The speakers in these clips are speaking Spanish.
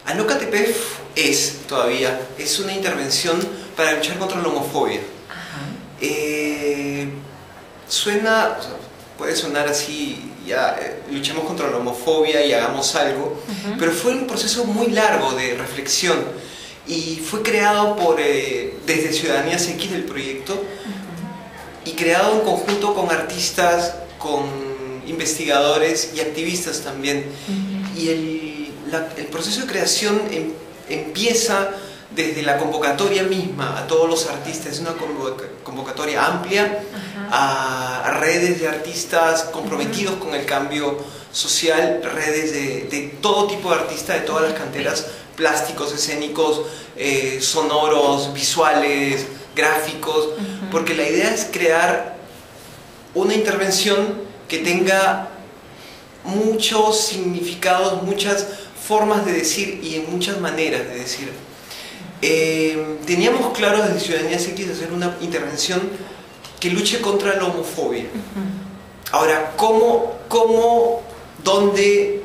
Alócate es todavía, es una intervención para luchar contra la homofobia. Suena, o sea, puede sonar así, ya luchemos contra la homofobia y hagamos algo, pero fue un proceso muy largo de reflexión y fue creado por, desde Ciudadanías X del proyecto, y creado en conjunto con artistas, con investigadores y activistas también. Y el proceso de creación empieza desde la convocatoria misma a todos los artistas. Es una convocatoria amplia a redes de artistas comprometidos con el cambio social, redes de todo tipo de artistas, de todas las canteras, plásticos, escénicos, sonoros, visuales, gráficos, porque la idea es crear una intervención que tenga muchos significados, muchas formas de decir y en muchas maneras de decir. Teníamos claro desde Ciudadanías X hacer una intervención que luche contra la homofobia. Ahora, ¿cómo, dónde,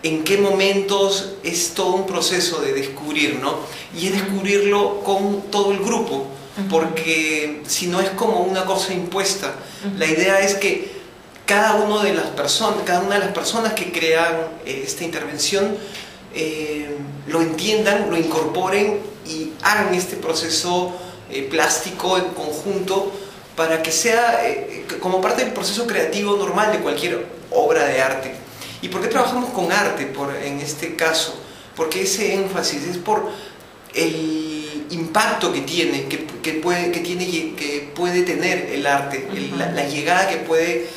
en qué momentos? Es todo un proceso de descubrir, ¿no? Y es descubrirlo con todo el grupo, porque si no es como una cosa impuesta. La idea es que cada una de las personas que crean esta intervención lo entiendan, lo incorporen y hagan este proceso plástico en conjunto para que sea como parte del proceso creativo normal de cualquier obra de arte. ¿Y por qué trabajamos con arte en este caso? Porque ese énfasis es por el impacto que tiene, que puede tener el arte, la llegada que puede,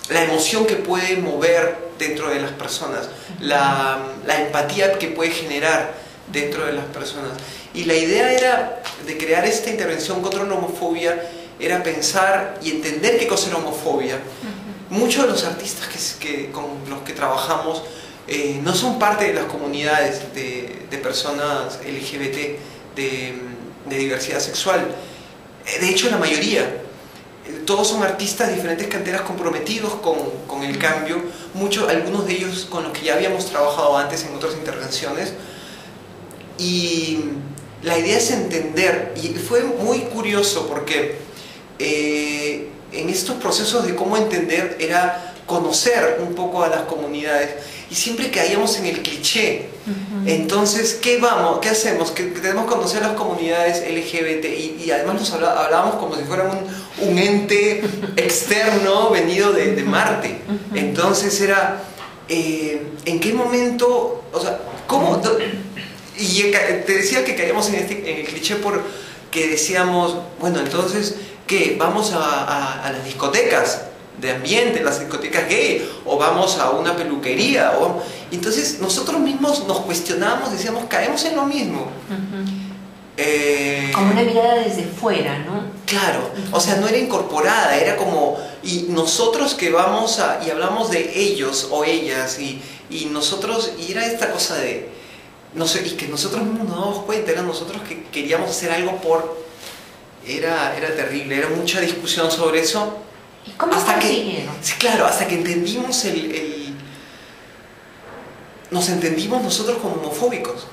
la emoción que puede mover dentro de las personas, la empatía que puede generar dentro de las personas. Y la idea era de crear esta intervención contra la homofobia, era pensar y entender qué cosa era homofobia. Muchos de los artistas con los que trabajamos no son parte de las comunidades de personas LGBT, de diversidad sexual. De hecho, la mayoría. Todos son artistas de diferentes canteras comprometidos con el cambio, algunos de ellos con los que ya habíamos trabajado antes en otras intervenciones. Y la idea es entender, y fue muy curioso porque en estos procesos de cómo entender era conocer un poco a las comunidades, y siempre caíamos en el cliché. Entonces, ¿qué hacemos? Que tenemos que conocer a las comunidades LGBT, y además hablábamos como si fueran un ente externo venido de Marte. Entonces era, ¿en qué momento? O sea, ¿cómo? Y te decía que caíamos en el cliché porque decíamos, bueno, entonces, ¿qué? ¿Vamos a las discotecas de ambiente, las discotecas gay, o vamos a una peluquería? Entonces nosotros mismos nos cuestionábamos, decíamos, caemos en lo mismo. Como una mirada desde fuera, ¿no? Claro, o sea, no era incorporada, era como, y nosotros que vamos y hablamos de ellos o ellas, y nosotros, y era esta cosa de, no sé, y que nosotros mismos nos damos cuenta, eran nosotros que queríamos hacer algo era terrible, era mucha discusión sobre eso. ¿Y cómo consiguieron? Sí, claro, hasta que entendimos nos entendimos nosotros como homofóbicos.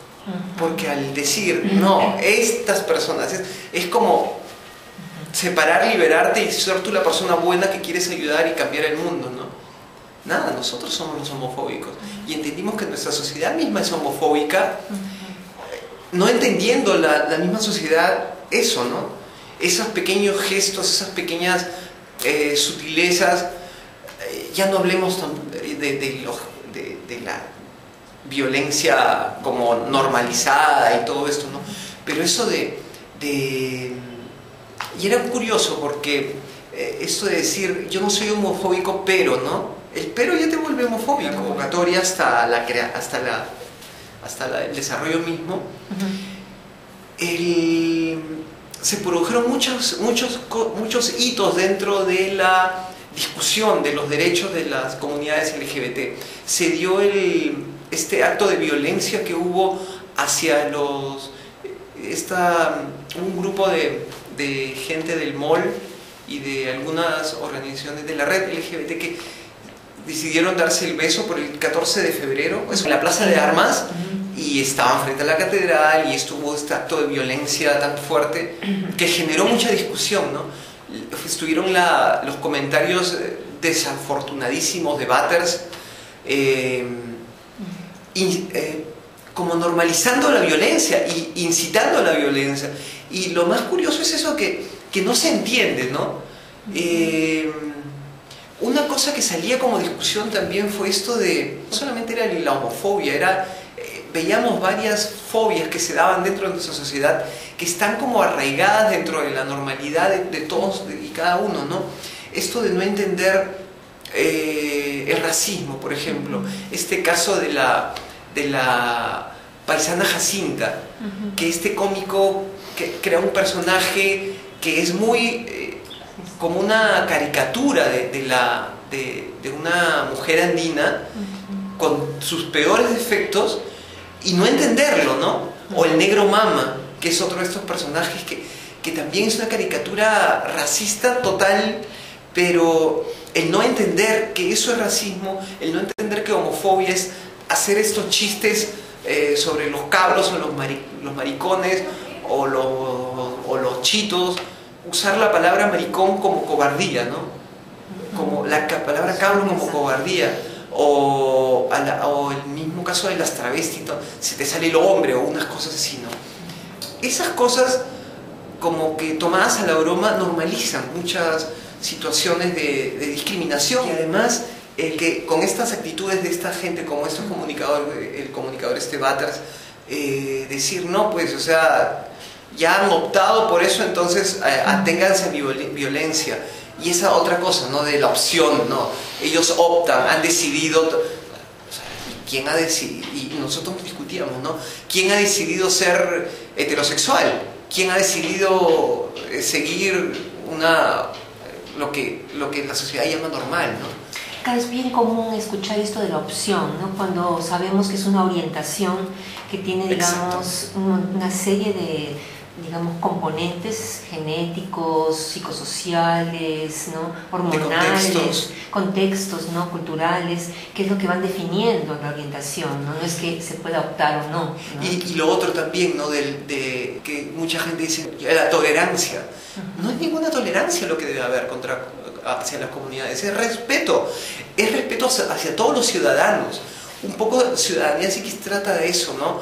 Porque al decir, no, estas personas, es como separar, liberarte y ser tú la persona buena que quieres ayudar y cambiar el mundo, ¿no? Nada, nosotros somos los homofóbicos. Y entendimos que nuestra sociedad misma es homofóbica, no entendiendo la misma sociedad eso, ¿no? Esos pequeños gestos, esas pequeñas sutilezas, ya no hablemos de la violencia como normalizada y todo esto, ¿no? Pero eso y era curioso porque esto de decir, yo no soy homofóbico, pero, ¿no? El pero ya te vuelve homofóbico, convocatoria hasta el desarrollo mismo. Se produjeron muchos hitos dentro de la discusión de los derechos de las comunidades LGBT. Se dio este acto de violencia que hubo hacia un grupo de gente del MOL y de algunas organizaciones de la red LGBT que decidieron darse el beso por el 14 de febrero, pues, en la Plaza de Armas, y estaban frente a la catedral y estuvo este acto de violencia tan fuerte que generó mucha discusión, ¿no? Estuvieron los comentarios desafortunadísimos de Batters, como normalizando la violencia y incitando a la violencia. Y lo más curioso es eso que no se entiende, ¿no? Una cosa que salía como discusión también fue esto de, no solamente era la homofobia, veíamos varias fobias que se daban dentro de nuestra sociedad que están como arraigadas dentro de la normalidad de todos y cada uno, ¿no? Esto de no entender el racismo, por ejemplo, este caso de la paisana Jacinta, que este cómico que crea un personaje que es muy como una caricatura de una mujer andina con sus peores defectos y no entenderlo, ¿no? O el negro mama, que es otro de estos personajes que también es una caricatura racista total, pero el no entender que eso es racismo, el no entender que homofobia es hacer estos chistes sobre los cabros o los maricones o los chitos, usar la palabra maricón como cobardía, ¿no? Como la palabra cabro como cobardía, o el mismo caso de las travestis, ¿no? Si te sale el hombre o unas cosas así, ¿no? Esas cosas como que tomadas a la broma normalizan muchas situaciones de discriminación, y además que con estas actitudes de esta gente, como estos comunicadores, el comunicador Batters, decir no, pues, o sea, ya han optado por eso, entonces aténganse a mi violencia. Y esa otra cosa, ¿no? De la opción, ¿no? Ellos optan, han decidido. O sea, ¿quién ha decidido? Y nosotros discutíamos, ¿no? ¿Quién ha decidido ser heterosexual? ¿Quién ha decidido seguir lo que la sociedad llama normal, ¿no? Acá es bien común escuchar esto de la opción, ¿no? Cuando sabemos que es una orientación que tiene, digamos, una serie de, digamos, componentes genéticos, psicosociales, ¿no? Hormonales, contextos, ¿no? Culturales, que es lo que van definiendo la orientación, ¿no? No es que se pueda optar o no, ¿no? Y lo otro también, ¿no? De que mucha gente dice la tolerancia. No es ninguna tolerancia lo que debe haber hacia las comunidades, es respeto hacia todos los ciudadanos. Un poco de ciudadanía sí que se trata de eso, ¿no?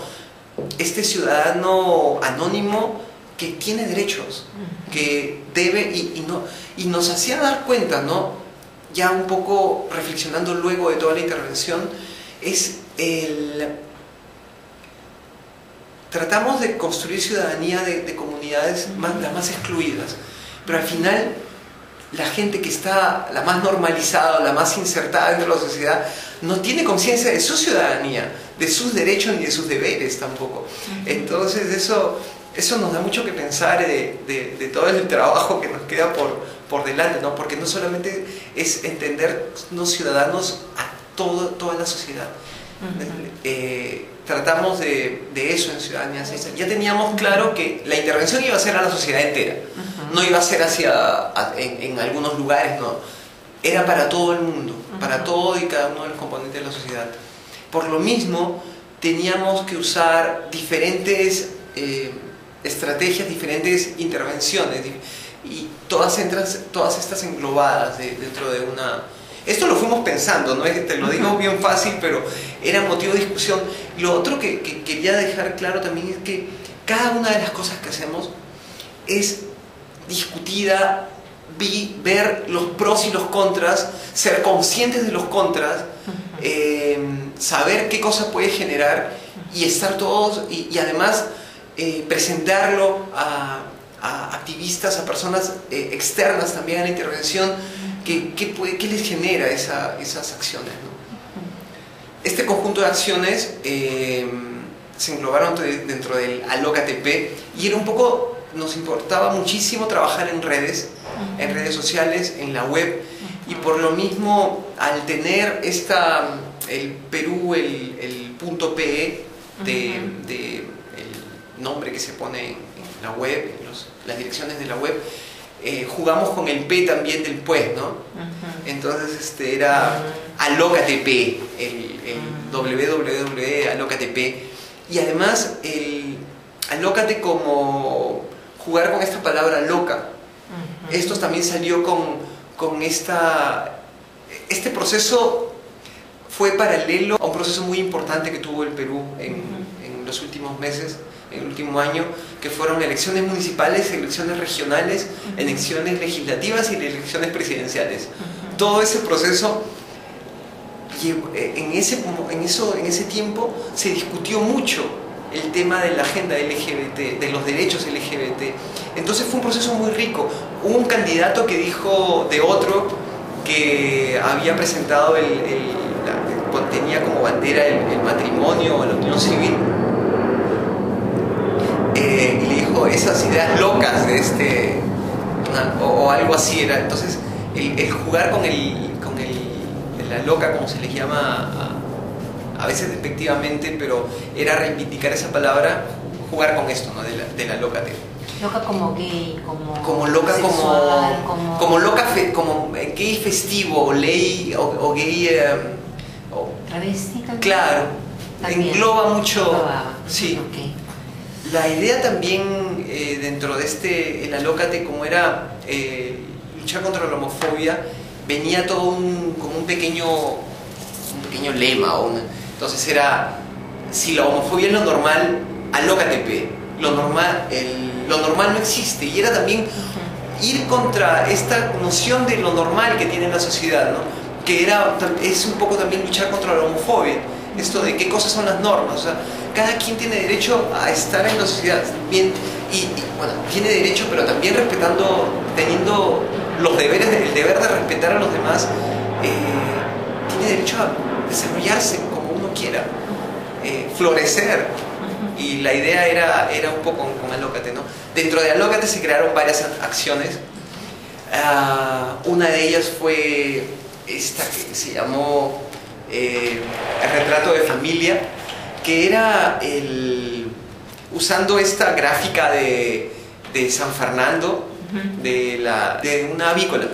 Este ciudadano anónimo que tiene derechos, que debe y nos hacía dar cuenta, ¿no? Ya un poco reflexionando luego de toda la intervención, tratamos de construir ciudadanía de comunidades las más excluidas, pero al final la gente que está la más normalizada, la más insertada dentro de la sociedad, no tiene conciencia de su ciudadanía, de sus derechos ni de sus deberes tampoco. Entonces eso nos da mucho que pensar de todo el trabajo que nos queda por delante, ¿no? Porque no solamente es entendernos ciudadanos a toda la sociedad. Tratamos de eso en Ciudadanía César. Ya teníamos claro que la intervención iba a ser a la sociedad entera, no iba a ser en algunos lugares, no. Era para todo el mundo, para todo y cada uno de los componentes de la sociedad. Por lo mismo, teníamos que usar diferentes estrategias, diferentes intervenciones, y todas estas englobadas dentro de una... Esto lo fuimos pensando, ¿no? Te lo digo bien fácil, pero era motivo de discusión. Lo otro que quería dejar claro también es que cada una de las cosas que hacemos es discutida, ver los pros y los contras, ser conscientes de los contras, saber qué cosa puede generar y estar todos, y además presentarlo a activistas, a personas externas también a la intervención, ¿qué les genera esas acciones, ¿no? Este conjunto de acciones se englobaron dentro del Alócate, y era un poco, nos importaba muchísimo trabajar en redes sociales, en la web, y por lo mismo, al tener el Perú, el .pe el nombre que se pone en la web, las direcciones de la web, jugamos con el P también del pues, ¿no? Entonces era Alócate P, el www, Alócate P. Y además el alócate como jugar con esta palabra loca. Esto también salió con este proceso, fue paralelo a un proceso muy importante que tuvo el Perú en los últimos meses, en el último año, que fueron elecciones municipales, elecciones regionales, elecciones legislativas y elecciones presidenciales. Todo ese proceso, en ese tiempo se discutió mucho el tema de la agenda LGBT, de los derechos LGBT. Entonces fue un proceso muy rico. Hubo un candidato que dijo de otro que había presentado tenía como bandera el matrimonio o la unión civil, y le dijo esas ideas locas de o algo así era. Entonces el jugar con la loca, como se les llama a veces despectivamente, pero era reivindicar esa palabra, jugar con esto, ¿no? de la lócate. Loca como gay, como loca, sexual, como loca, como gay festivo, o ley, o gay... travesti también. Claro, también. Engloba mucho. Englobaba. Sí. Okay. La idea también dentro de el alócate, como era luchar contra la homofobia, venía todo como un pequeño lema. Entonces era, si la homofobia es lo normal, alócate P. Lo normal no existe. Y era también ir contra esta noción de lo normal que tiene la sociedad, ¿no? Que es un poco también luchar contra la homofobia. Esto de qué cosas son las normas. O sea, cada quien tiene derecho a estar en la sociedad bien, y bueno, tiene derecho, pero también teniendo los deberes, el deber de respetar a los demás. Tiene derecho a desarrollarse como uno quiera, florecer. Y la idea era un poco con Alócate, ¿no? Dentro de Alócate se crearon varias acciones. Una de ellas fue esta que se llamó el retrato de familia, que era usando esta gráfica de San Fernando, de una avícola.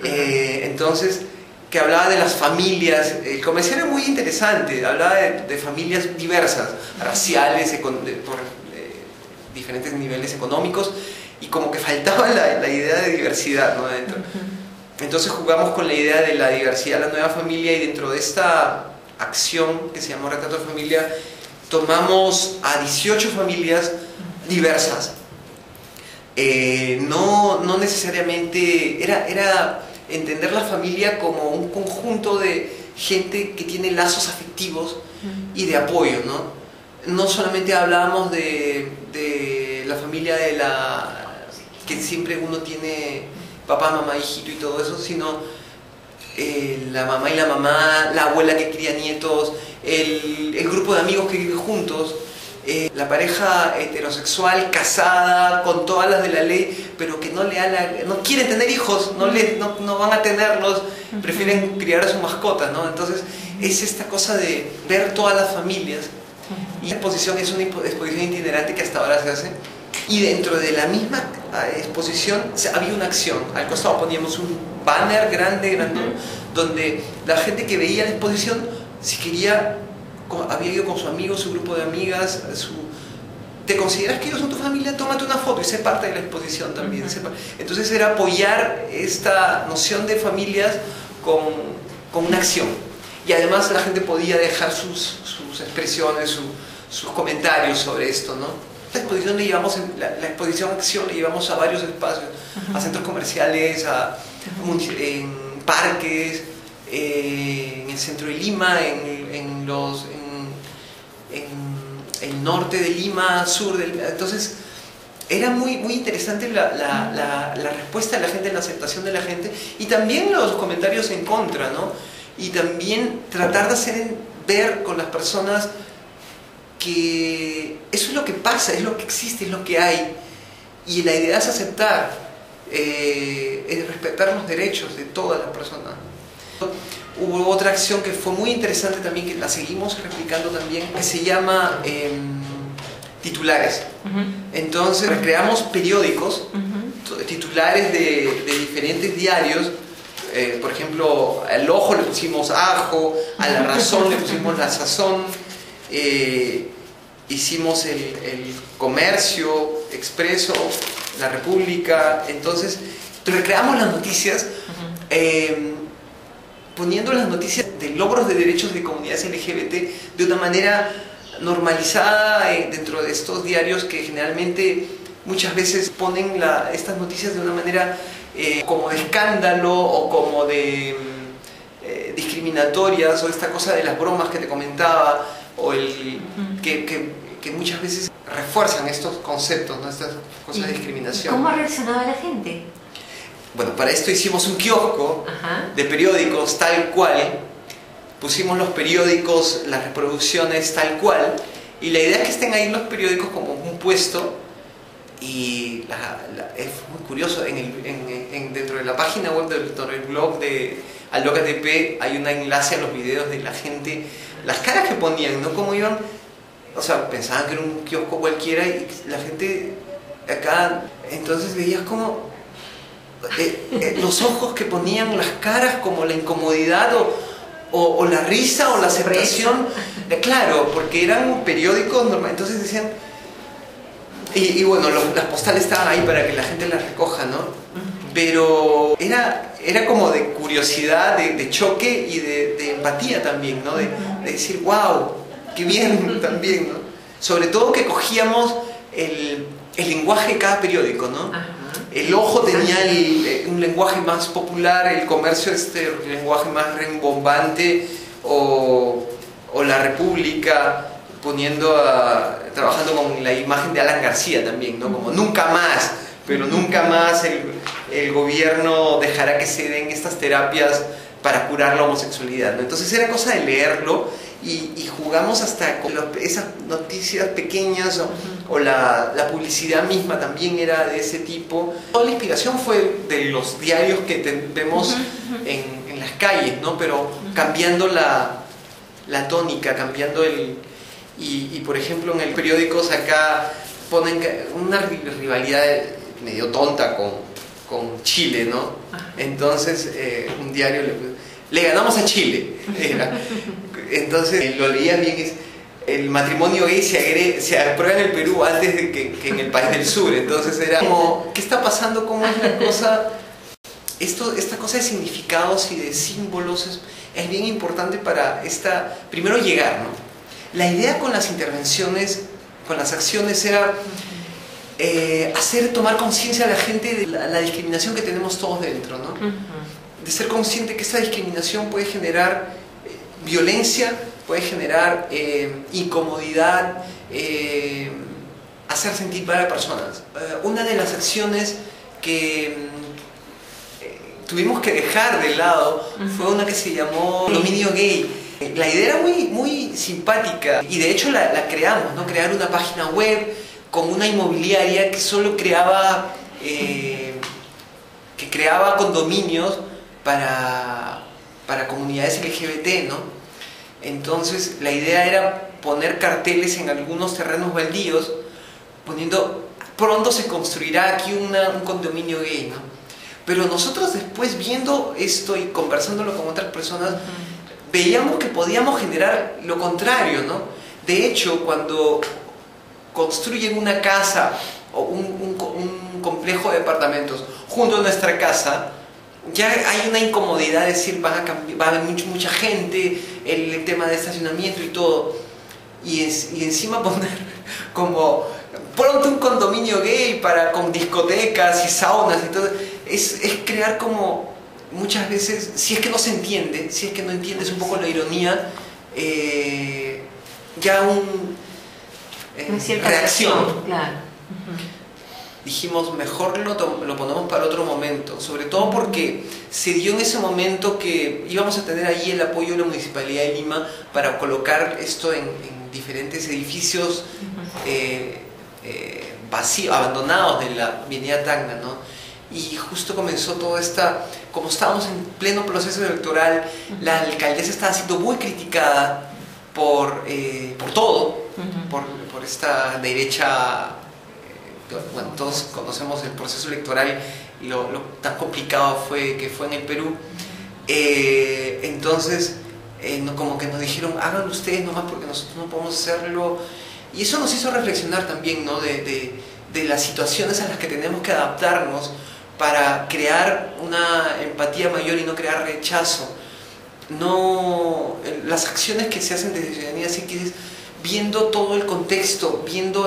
Entonces, que hablaba de las familias. El comercial era muy interesante, hablaba de familias diversas, raciales, por diferentes niveles económicos, y como que faltaba la idea de diversidad, ¿no? Adentro. Entonces jugamos con la idea de la diversidad, la nueva familia, y dentro de esta acción que se llamó Retrato de Familia, tomamos a 18 familias diversas. No necesariamente era entender la familia como un conjunto de gente que tiene lazos afectivos y de apoyo, ¿no? No solamente hablábamos de la familia que siempre uno tiene papá, mamá, hijito y todo eso, sino la mamá y la mamá, la abuela que cría nietos, el grupo de amigos que viven juntos, la pareja heterosexual casada con todas las de la ley, pero que no quieren tener hijos, no van a tenerlos, prefieren criar a su mascota, ¿no? Entonces es esta cosa de ver todas las familias. Y la exposición es una exposición itinerante que hasta ahora se hace, y dentro de la misma exposición había una acción. Al costado poníamos un banner grande, donde la gente que veía la exposición, si quería, había ido con su amigo, su grupo de amigas, ¿te consideras que ellos son tu familia? Tómate una foto y sé parte de la exposición también. Entonces era apoyar esta noción de familias con una acción. Y además la gente podía dejar sus expresiones, sus comentarios sobre esto, ¿no? La exposición la exposición acción le llevamos a varios espacios, a centros comerciales, en parques, en el centro de Lima, en el norte de Lima, sur del... Entonces era muy interesante la respuesta de la gente, la aceptación de la gente, y también los comentarios en contra, ¿no? Y también tratar de ver con las personas que eso es lo que pasa, es lo que existe, es lo que hay, y la idea es aceptar, es respetar los derechos de todas las personas. Hubo otra acción que fue muy interesante también, que la seguimos replicando también, que se llama titulares. Entonces creamos periódicos titulares de diferentes diarios. Por ejemplo, al Ojo le pusimos ajo, a La Razón le pusimos La Sazón, hicimos el Comercio, Expreso, La República. Entonces recreamos las noticias, poniendo las noticias de logros de derechos de comunidades LGBT de una manera normalizada dentro de estos diarios que generalmente muchas veces ponen estas noticias de una manera como de escándalo o como de discriminatorias, o esta cosa de las bromas que te comentaba, o que muchas veces refuerzan estos conceptos, ¿no? Estas cosas de discriminación. ¿Cómo reaccionaba la gente? Bueno, para esto hicimos un kiosco de periódicos tal cual, pusimos los periódicos, las reproducciones tal cual, y la idea es que estén ahí los periódicos como un puesto. Y es muy curioso, dentro de la página web del blog de Aloca TP hay un enlace a los videos de la gente, las caras que ponían, ¿no? Cómo iban, o sea, pensaban que era un kiosco cualquiera y la gente acá, entonces veías como los ojos que ponían, las caras, como la incomodidad o la risa o la aceptación, claro, porque eran periódicos normales, entonces decían. Y bueno, las postales estaban ahí para que la gente las recoja, ¿no? Pero era como de curiosidad, de choque y de empatía también, ¿no? De decir, wow, qué bien también, ¿no? Sobre todo que cogíamos el lenguaje de cada periódico, ¿no? El Ojo tenía un lenguaje más popular, el Comercio el lenguaje más rimbombante, o La República trabajando con la imagen de Alan García también, ¿no? Como nunca más, pero nunca más el gobierno dejará que se den estas terapias para curar la homosexualidad, ¿no? Entonces era cosa de leerlo y jugamos hasta con esas noticias pequeñas o la publicidad misma también era de ese tipo. Toda la inspiración fue de los diarios que vemos en las calles, ¿no? Pero cambiando la tónica, cambiando Y por ejemplo en el periódico acá ponen una rivalidad medio tonta con Chile, ¿no? Entonces un diario le ganamos a Chile. Entonces lo leías bien, el matrimonio gay se aprueba en el Perú antes de que en el país del sur. Entonces era como, ¿qué está pasando? ¿Cómo es la cosa? Esta cosa de significados y de símbolos es bien importante para primero llegar, ¿no? La idea con las intervenciones, con las acciones, era tomar conciencia a la gente de la discriminación que tenemos todos dentro, ¿no? De ser consciente que esa discriminación puede generar violencia, puede generar incomodidad, hacer sentir mal a personas. Una de las acciones que tuvimos que dejar de lado fue una que se llamó Dominio Gay. La idea era muy simpática y de hecho la creamos, ¿no? Crear una página web con una inmobiliaria que solo creaba condominios para comunidades LGBT, ¿no? Entonces la idea era poner carteles en algunos terrenos baldíos poniendo pronto se construirá aquí un condominio gay, ¿no? Pero nosotros después viendo esto y conversándolo con otras personas veíamos que podíamos generar lo contrario, ¿no? De hecho, cuando construyen una casa o un complejo de departamentos junto a nuestra casa, ya hay una incomodidad de decir va a haber mucha gente, el tema de estacionamiento y todo, y encima poner como pronto un condominio gay con discotecas y saunas y todo, es crear como muchas veces, si es que no se entiende, si es que no entiendes un poco la ironía, ya reacción. Claro. Dijimos, mejor lo ponemos para otro momento, sobre todo porque se dio en ese momento que íbamos a tener ahí el apoyo de la Municipalidad de Lima para colocar esto en diferentes edificios vacíos, abandonados de la Avenida Tacna, ¿no? Y justo comenzó toda como estábamos en pleno proceso electoral, la alcaldesa estaba siendo muy criticada por todo, por esta derecha bueno, todos conocemos el proceso electoral y lo tan complicado que fue en el Perú. Entonces, como que nos dijeron, hagan ustedes nomás porque nosotros no podemos hacerlo. Y eso nos hizo reflexionar también, ¿no? de las situaciones a las que tenemos que adaptarnos para crear una empatía mayor y no crear rechazo. No, las acciones que se hacen desde Ciudadanía Psíquica es viendo todo el contexto, viendo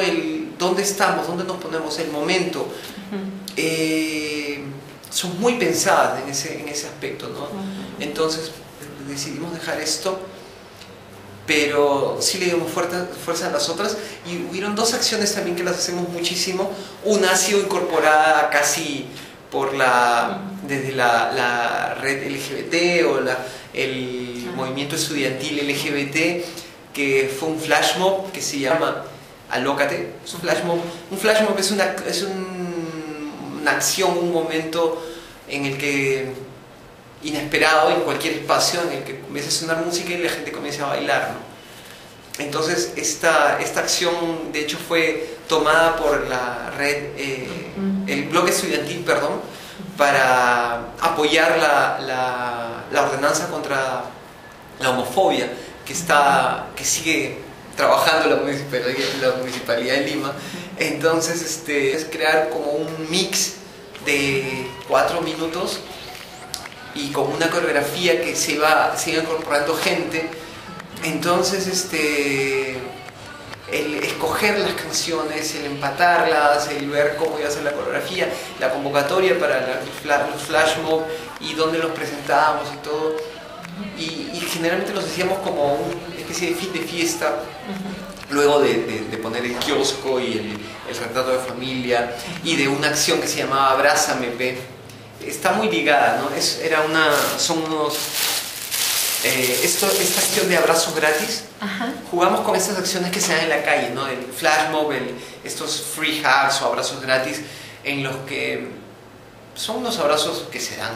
dónde estamos, dónde nos ponemos, el momento. Son muy pensadas en ese aspecto, ¿no? Entonces decidimos dejar esto, pero sí le dimos fuerza a las otras, y hubieron dos acciones también que las hacemos muchísimo. Una ha sido incorporada casi desde la red LGBT o el movimiento estudiantil LGBT, que fue un flash mob que se llama Alócate. Es un flash mob. Un flash mob es una acción, un momento en el que inesperado, en cualquier espacio en el que comienza a sonar música y la gente comienza a bailar, ¿no? Entonces esta acción de hecho fue tomada por la red, el blog estudiantil, perdón, para apoyar la ordenanza contra la homofobia que sigue trabajando la Municipalidad de Lima. Entonces es crear como un mix de 4 minutos y con una coreografía que sigue incorporando gente. Entonces el escoger las canciones, el empatarlas, el ver cómo iba a ser la coreografía, la convocatoria para los flash mob y dónde los presentábamos y todo, y generalmente los hacíamos como una especie de fin de fiesta, luego de poner el kiosco y el retrato de familia, y de una acción que se llamaba Abrázame P. Está muy ligada, ¿no? Esta acción de abrazos gratis. Ajá. Jugamos con estas acciones que se dan en la calle, ¿no? El flash mob, estos free hugs o abrazos gratis, en los que son unos abrazos que se dan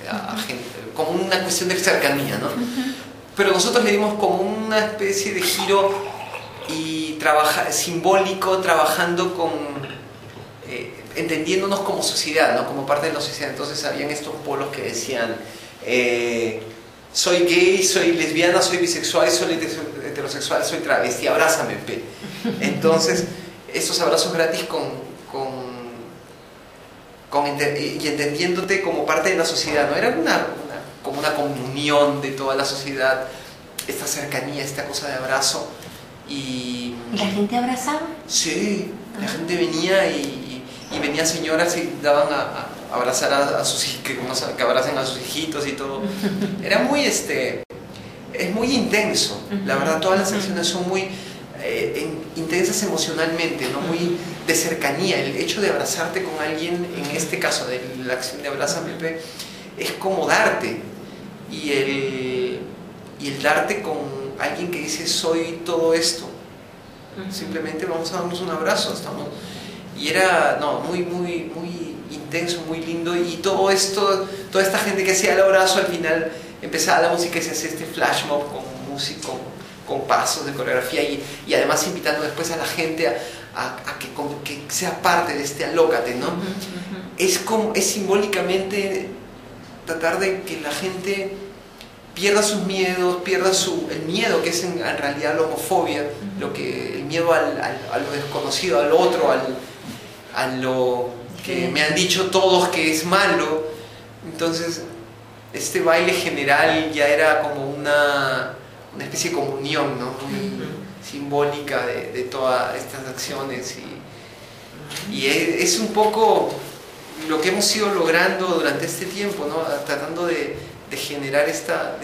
a gente, como una cuestión de cercanía, ¿no? Pero nosotros le dimos como una especie de giro y simbólico, trabajando entendiéndonos como sociedad, ¿no? Como parte de la sociedad. Entonces habían estos polos que decían soy gay, soy lesbiana, soy bisexual, soy heterosexual, soy travesti, abrázame, P. Entonces estos abrazos gratis y entendiéndote como parte de la sociedad, ¿no? Era como una comunión de toda la sociedad, esta cercanía, esta cosa de abrazo. ¿Y la gente abrazaba? Sí, la gente venía y venían señoras y daban a abrazar a sus hijos, que abracen a sus hijitos y todo. Era muy, es muy intenso, la verdad. Todas las acciones son muy intensas emocionalmente, ¿no? Muy de cercanía. El hecho de abrazarte con alguien, en este caso de la acción de Abrázame P, es como darte, y el darte con alguien que dice soy todo esto, simplemente vamos a darnos un abrazo, y era muy intenso, muy lindo. Y todo esto, toda esta gente que hacía el abrazo, al final empezaba la música y se hacía este flash mob con música, con pasos de coreografía, y además invitando después a la gente a que sea parte de este Alócate, ¿no? Es simbólicamente tratar de que la gente pierda sus miedos, pierda el miedo que es en realidad la homofobia, el miedo a lo desconocido, al otro, a lo que me han dicho todos que es malo. Entonces este baile general ya era como una especie de comunión, ¿no? Muy simbólica de todas estas acciones, y es un poco lo que hemos ido logrando durante este tiempo, ¿no? Tratando de generar esta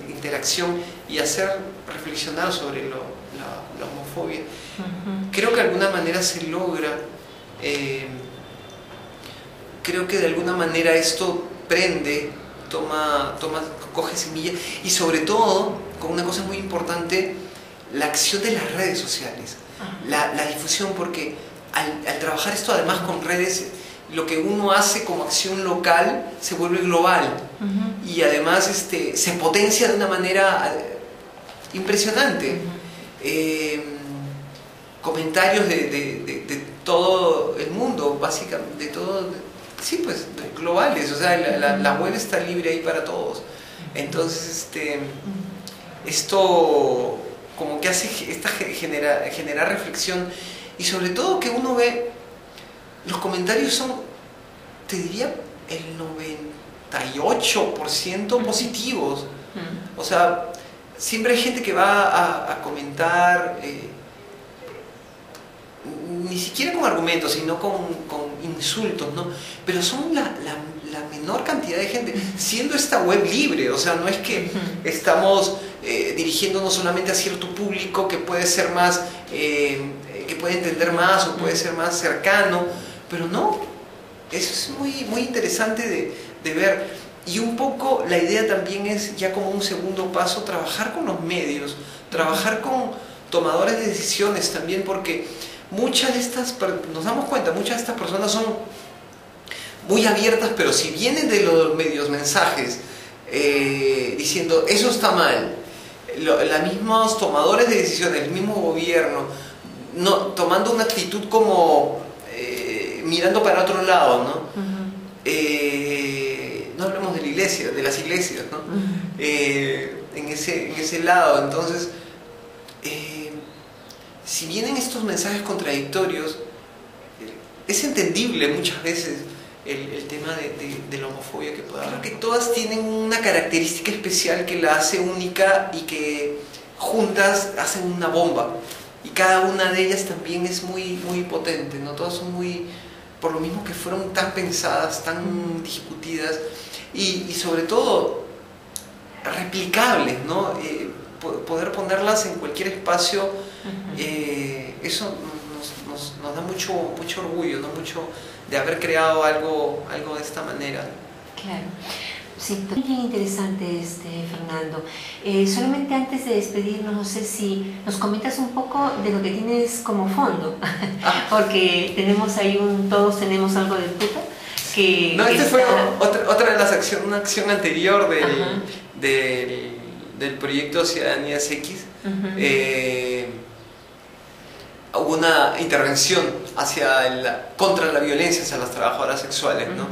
interacción y hacer reflexionar sobre la homofobia. Creo que de alguna manera se logra. Creo que de alguna manera esto prende, coge semilla, y sobre todo, con una cosa muy importante, la acción de las redes sociales, la difusión, porque al trabajar esto además con redes, lo que uno hace como acción local se vuelve global, y además se potencia de una manera impresionante. Comentarios de todo el mundo, básicamente, de todo, sí, pues, globales, o sea, la web está libre ahí para todos. Entonces, esto como que hace generar reflexión, y sobre todo que uno ve, los comentarios son, te diría, el 98% positivos. O sea, siempre hay gente que va a comentar, ni siquiera con argumentos, sino con insultos, ¿no? Pero son la menor cantidad de gente, siendo esta web libre. O sea, no es que estamos dirigiéndonos solamente a cierto público que puede ser más, que puede entender más o puede ser más cercano, pero no, eso es muy interesante de ver. Y un poco la idea también es, ya como un segundo paso, trabajar con los medios, trabajar con tomadores de decisiones también, porque muchas de estas, nos damos cuenta, muchas de estas personas son muy abiertas, pero si vienen de los medios mensajes diciendo eso está mal, los mismos tomadores de decisiones, el mismo gobierno, tomando una actitud como mirando para otro lado, ¿no? No hablemos de la iglesia, de las iglesias, ¿no? En ese lado. Entonces, si vienen estos mensajes contradictorios, es entendible muchas veces el tema de la homofobia que pueda haber. Creo que todas tienen una característica especial que la hace única y que juntas hacen una bomba. Y cada una de ellas también es muy potente, ¿no? Todas son muy, por lo mismo que fueron tan pensadas, tan discutidas y sobre todo replicables, ¿no? Poder ponerlas en cualquier espacio, eso nos da mucho orgullo, ¿no? Mucho de haber creado algo de esta manera. Claro. Sí, bien interesante, Fernando. Solamente antes de despedirnos, no sé si nos comentas un poco de lo que tienes como fondo, porque tenemos ahí todos tenemos algo de puta. No, fue otra de las acciones, una acción anterior del proyecto Ciudadanías X. Hubo una intervención contra la violencia hacia las trabajadoras sexuales, ¿no?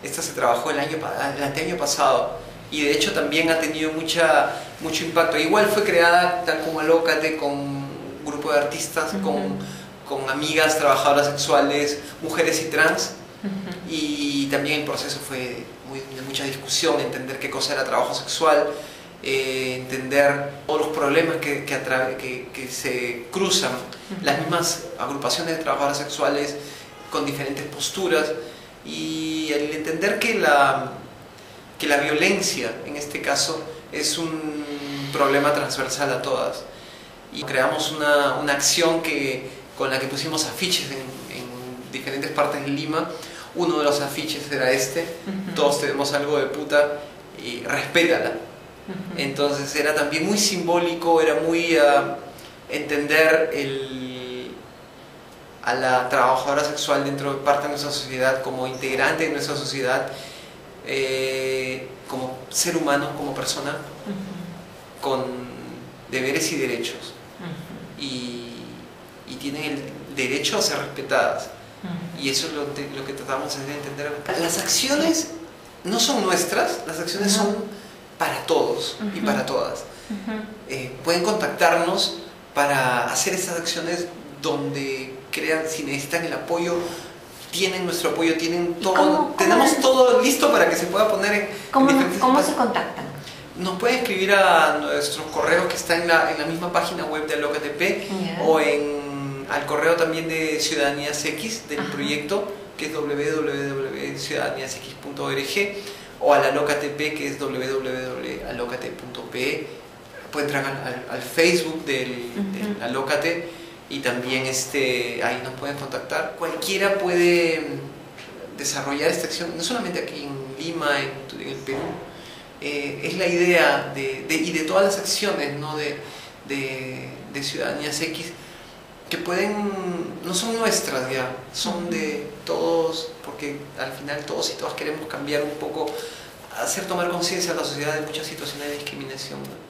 Esta se trabajó el anteaño pasado y de hecho también ha tenido mucho impacto. Igual fue creada tal como Alócate, con un grupo de artistas, con amigas trabajadoras sexuales, mujeres y trans, y también el proceso fue de mucha discusión, entender qué cosa era trabajo sexual, entender todos los problemas que se cruzan, las mismas agrupaciones de trabajadoras sexuales con diferentes posturas, y el entender que la violencia en este caso es un problema transversal a todas. Y creamos una acción con la que pusimos afiches en diferentes partes de Lima. Uno de los afiches era todos tenemos algo de puta y respétala. Entonces era también muy simbólico, era muy entender a la trabajadora sexual dentro de parte de nuestra sociedad, como integrante de nuestra sociedad, como ser humano, como persona, con deberes y derechos. Y tienen el derecho a ser respetadas. Y eso es lo que tratamos de entender. Las acciones no son nuestras, las acciones son para todos y para todas. Pueden contactarnos para hacer esas acciones donde crean, si necesitan el apoyo, tienen nuestro apoyo, tienen todo, tenemos todo listo para que se pueda poner en diferentes ¿Cómo se contactan? Nos pueden escribir a nuestros correos que están en la misma página web de Alócate, o al correo también de Ciudadanías X del proyecto, que es www.ciudadaniasx.org, o al Alócate, que es www.alocate.pe. Pueden entrar al Facebook del Alócate, y también ahí nos pueden contactar. Cualquiera puede desarrollar esta acción, no solamente aquí en Lima, en el Perú. Es la idea y de todas las acciones, ¿no? de Ciudadanías X, que no son nuestras ya, son de todos, porque al final todos y todas queremos cambiar un poco, hacer tomar conciencia a la sociedad de muchas situaciones de discriminación, ¿no?